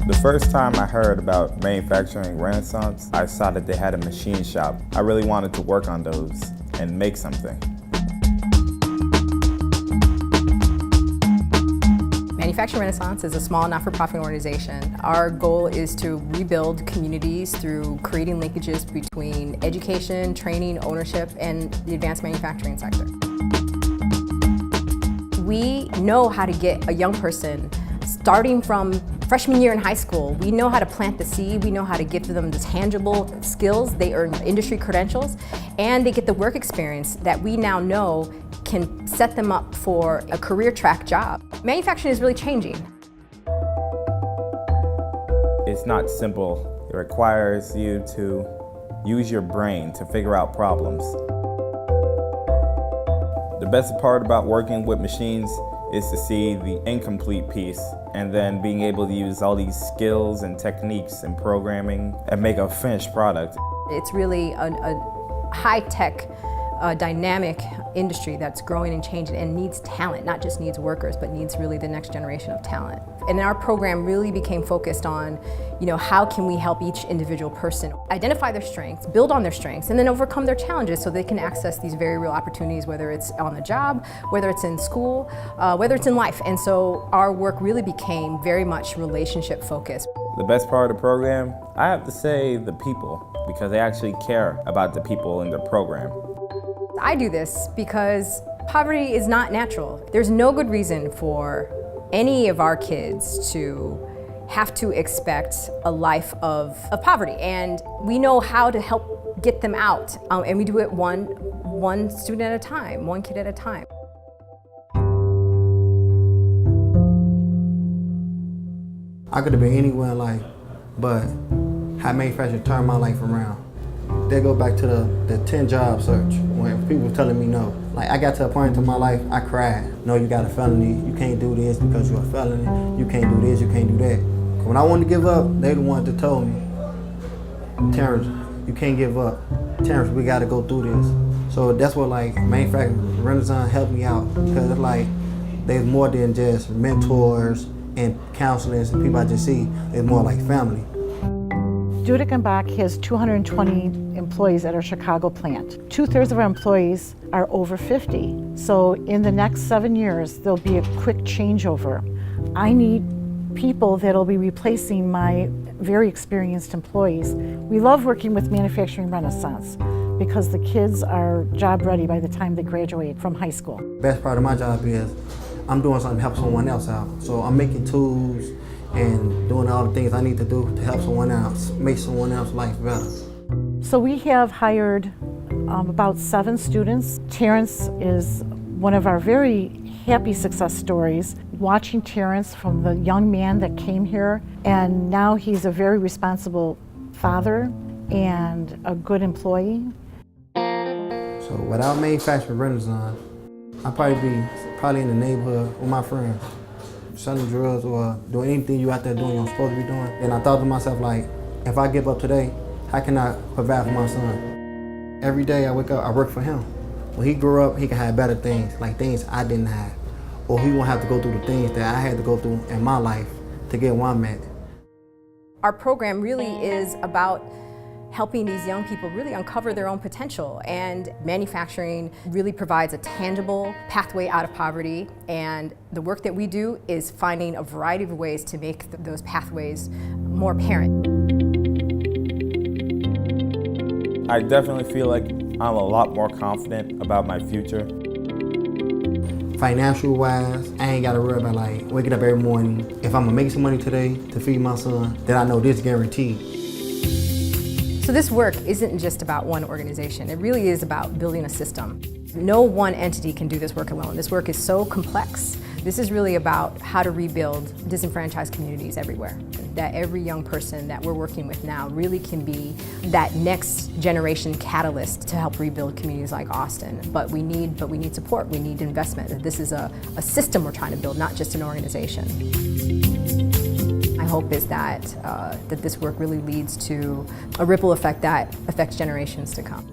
The first time I heard about manufacturing renaissance, I saw that they had a machine shop. I really wanted to work on those and make something. Manufacturing Renaissance is a small not-for-profit organization. Our goal is to rebuild communities through creating linkages between education, training, ownership, and the advanced manufacturing sector. We know how to get a young person starting from freshman year in high school. We know how to plant the seed, we know how to give them the tangible skills, they earn industry credentials, and they get the work experience that we now know can set them up for a career track job. Manufacturing is really changing. It's not simple. It requires you to use your brain to figure out problems. The best part about working with machines is to see the incomplete piece and then being able to use all these skills and techniques and programming and make a finished product. It's really a high-tech, dynamic industry that's growing and changing and needs talent, not just needs workers, but needs really the next generation of talent. And our program really became focused on, how can we help each individual person identify their strengths, build on their strengths, and then overcome their challenges so they can access these very real opportunities, whether it's on the job, whether it's in school, whether it's in life. And so our work really became very much relationship focused. The best part of the program, I have to say the people, because they actually care about the people in the program. I do this because poverty is not natural. There's no good reason for any of our kids to have to expect a life of poverty. And we know how to help get them out. And we do it one student at a time, one kid at a time. I could have been anywhere in life, but how manufacturing turned my life around. They go back to the 10 job search when people were telling me no. Like, I got to a point in my life, I cried. No, you got a felony, you can't do this because you're a felony, you can't do this, you can't do that. When I wanted to give up, they the ones that told me, Terrence, you can't give up. Terrence, we gotta go through this. So that's what Manufacturing Renaissance helped me out, because it's like, there's more than just mentors and counselors and people I just see. It's more like family. Dudek & Bach has 220 employees at our Chicago plant. 2/3 of our employees are over 50. So in the next 7 years, there'll be a quick changeover. I need people that'll be replacing my very experienced employees. We love working with Manufacturing Renaissance because the kids are job ready by the time they graduate from high school. Best part of my job is I'm doing something to help someone else out. So I'm making tools and doing all the things I need to do to help someone else, make someone else's life better. So we have hired about 7 students. Terrence is one of our very happy success stories. Watching Terrence from the young man that came here, and now he's a very responsible father and a good employee. So without Manufacturing Renaissance, I'd probably be in the neighborhood with my friends, selling drugs or doing anything you out there doing you're supposed to be doing. And I thought to myself, like, if I give up today, how can I provide for my son? Every day I wake up, I work for him. When he grew up, he can have better things, like things I didn't have. Or he won't have to go through the things that I had to go through in my life to get where I'm at. Our program really is about helping these young people really uncover their own potential, and manufacturing really provides a tangible pathway out of poverty, and the work that we do is finding a variety of ways to make those pathways more apparent. I definitely feel like I'm a lot more confident about my future. Financial wise, I ain't gotta worry about waking up every morning. If I'm gonna make some money today to feed my son, then I know this is guaranteed. So this work isn't just about one organization. It really is about building a system. No one entity can do this work alone. This work is so complex. This is really about how to rebuild disenfranchised communities everywhere. That every young person that we're working with now really can be that next generation catalyst to help rebuild communities like Austin. But we need support, we need investment. This is a system we're trying to build, not just an organization. My hope is that this work really leads to a ripple effect that affects generations to come.